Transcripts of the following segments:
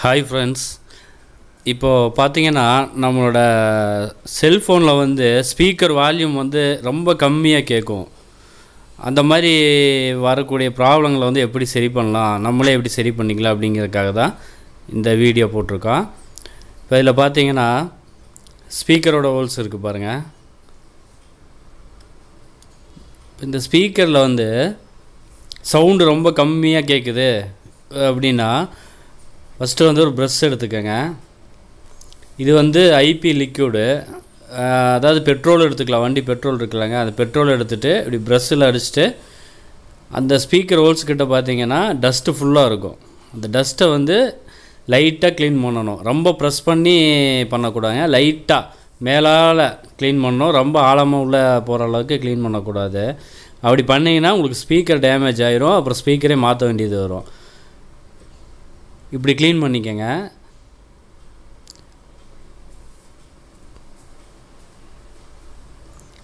Hi friends, இப்போது பார்த்தீங்கன்னா நம்மளோட செல்ஃபோனில் வந்து ஸ்பீக்கர் வால்யூம் வந்து ரொம்ப கம்மியாக கேட்கும். அந்த மாதிரி வரக்கூடிய ப்ராப்ளங்களை வந்து எப்படி சரி பண்ணலாம், நம்மளே எப்படி சரி பண்ணிக்கலாம் அப்படிங்கிறதுக்காக தான் இந்த வீடியோ போட்டிருக்கோம். இப்போ இதில் பார்த்தீங்கன்னா ஸ்பீக்கரோட ஹோல்ஸ் இருக்குது பாருங்கள். இந்த ஸ்பீக்கரில் வந்து சவுண்டு ரொம்ப கம்மியாக கேட்குது அப்படின்னா ஃபஸ்ட்டு வந்து ஒரு ப்ரஷ் எடுத்துக்கோங்க. இது வந்து ஐபி லிக்யூடு, அதாவது பெட்ரோல் எடுத்துக்கலாம். வண்டி பெட்ரோல் இருக்குல்லங்க, அந்த பெட்ரோல் எடுத்துகிட்டு இப்படி ப்ரஷ்ஷில் அடிச்சுட்டு அந்த ஸ்பீக்கர் ஹோல்ஸ் கிட்ட பார்த்தீங்கன்னா டஸ்ட்டு ஃபுல்லாக இருக்கும். அந்த டஸ்ட்டை வந்து லைட்டாக க்ளீன் பண்ணணும். ரொம்ப ப்ரெஸ் பண்ணி பண்ணக்கூடாதுங்க, லைட்டாக மேலால் க்ளீன் பண்ணணும். ரொம்ப ஆழமாக உள்ளே போகிற அளவுக்கு க்ளீன் பண்ணக்கூடாது. அப்படி பண்ணிங்கன்னா உங்களுக்கு ஸ்பீக்கர் டேமேஜ் ஆகிரும், அப்புறம் ஸ்பீக்கரே மாற்ற வேண்டியது வரும். இப்படி க்ளீன் பண்ணிக்கங்க.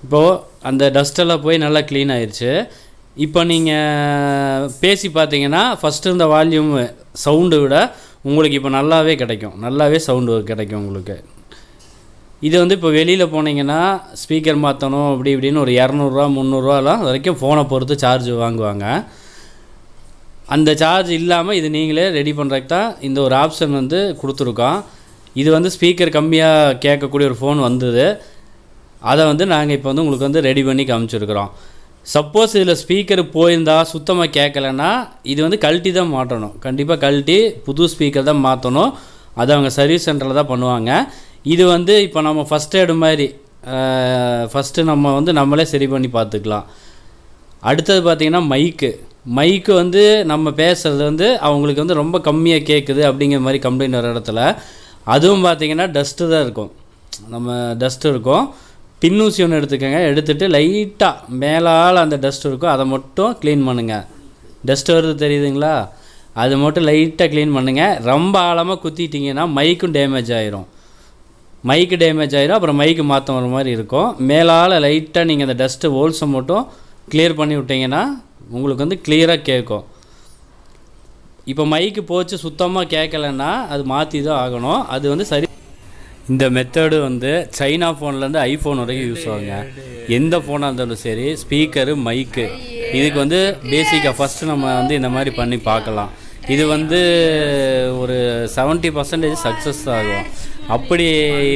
இப்போது அந்த டஸ்ட்டெல்லாம் போய் நல்லா க்ளீன் ஆயிடுச்சு. இப்போ நீங்கள் பேசி பார்த்தீங்கன்னா ஃபஸ்ட்டு இருந்த வால்யூம் சவுண்டு விட உங்களுக்கு இப்போ நல்லாவே கிடைக்கும், நல்லாவே சவுண்டு கிடைக்கும் உங்களுக்கு. இது வந்து இப்போ வெளியில் போனீங்கன்னா ஸ்பீக்கர் மாற்றணும் அப்படி இப்படின்னு ஒரு 200 300 வரைக்கும் ஃபோனை பொறுத்து சார்ஜ் வாங்குவாங்க. அந்த சார்ஜ் இல்லாமல் இது நீங்களே ரெடி பண்ணுறதுக்கு தான் இந்த ஒரு ஆப்ஷன் வந்து கொடுத்துருக்கோம். இது வந்து ஸ்பீக்கர் கம்மியாக கேட்கக்கூடிய ஒரு ஃபோன் வந்தது. அதை வந்து நாங்கள் இப்போ வந்து உங்களுக்கு வந்து ரெடி பண்ணி காமிச்சிருக்கிறோம். சப்போஸ் இதில் ஸ்பீக்கர் போயிருந்தால் சுத்தமாக கேட்கலன்னா இது வந்து கழட்டி தான் மாட்டணும். கண்டிப்பாக கழட்டி புது ஸ்பீக்கர் தான் மாற்றணும். அதை அவங்க சர்வீஸ் சென்டரில் தான் பண்ணுவாங்க. இது வந்து இப்போ நம்ம ஃபஸ்ட் எய்டு மாதிரி ஃபஸ்ட்டு நம்ம வந்து நம்மளே சரி பண்ணி பார்த்துக்கலாம். அடுத்தது பார்த்திங்கன்னா மைக்கு வந்து நம்ம பேசுகிறது வந்து அவங்களுக்கு வந்து ரொம்ப கம்மியாக கேட்குது அப்படிங்கிற மாதிரி கம்ப்ளைண்ட் வர இடத்துல அதுவும் பார்த்திங்கன்னா டஸ்ட்டு தான் இருக்கும். நம்ம டஸ்ட்டு இருக்கும். பின்னூசி ஒன்று எடுத்துக்கோங்க. எடுத்துகிட்டு லைட்டாக மேலால் அந்த டஸ்ட் இருக்கும், அதை மட்டும் க்ளீன் பண்ணுங்கள். டஸ்ட்டு வருது தெரியுதுங்களா, அது மட்டும் லைட்டாக க்ளீன் பண்ணுங்கள். ரொம்ப ஆழமாக குத்திட்டிங்கன்னா மைக்கும் டேமேஜ் ஆகிரும். அப்புறம் மைக்கு மாற்ற வர மாதிரி இருக்கும். மேலால் லைட்டாக நீங்கள் அந்த டஸ்ட்டு ஹோல்ஸை மட்டும் கிளியர் பண்ணி விட்டிங்கன்னா உங்களுக்கு வந்து கிளியராக கேட்கும். இப்போ மைக்கு போச்சு சுத்தமாக கேட்கலன்னா அது மாற்றி தான் ஆகணும். அது வந்து சரி. இந்த மெத்தடு வந்து சைனா ஃபோன்லேருந்து ஐஃபோன் வரைக்கும் யூஸ் ஆகுங்க. எந்த ஃபோனாக இருந்தாலும் சரி, ஸ்பீக்கரு மைக்கு இதுக்கு வந்து பேசிக்காக ஃபஸ்ட்டு நம்ம வந்து இந்த மாதிரி பண்ணி பார்க்கலாம். இது வந்து ஒரு 70% சக்ஸஸ் ஆகும். அப்படி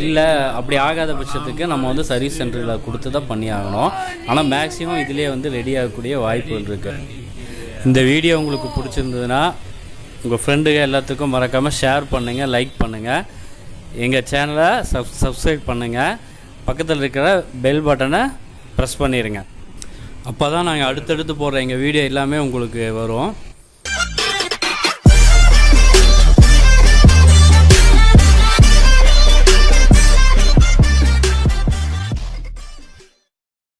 இல்லை, அப்படி ஆகாத பட்சத்துக்கு நம்ம வந்து சர்வீஸ் சென்டரில் கொடுத்து தான் பண்ணி ஆகணும். ஆனால் மேக்ஸிமம் இதிலே வந்து ரெடி ஆகக்கூடிய வாய்ப்புகள் இருக்குது. இந்த வீடியோ உங்களுக்கு பிடிச்சிருந்ததுன்னா உங்கள் ஃப்ரெண்டுங்க எல்லாத்துக்கும் மறக்காமல் ஷேர் பண்ணுங்கள், லைக் பண்ணுங்கள். எங்கள் சேனலை சப்ஸ்கிரைப் பண்ணுங்கள். பக்கத்தில் இருக்கிற பெல் பட்டனை ப்ரெஸ் பண்ணிடுங்க. அப்போ தான் நாங்கள் அடுத்தடுத்து போடுற எங்கள் வீடியோ எல்லாமே உங்களுக்கு வரும்.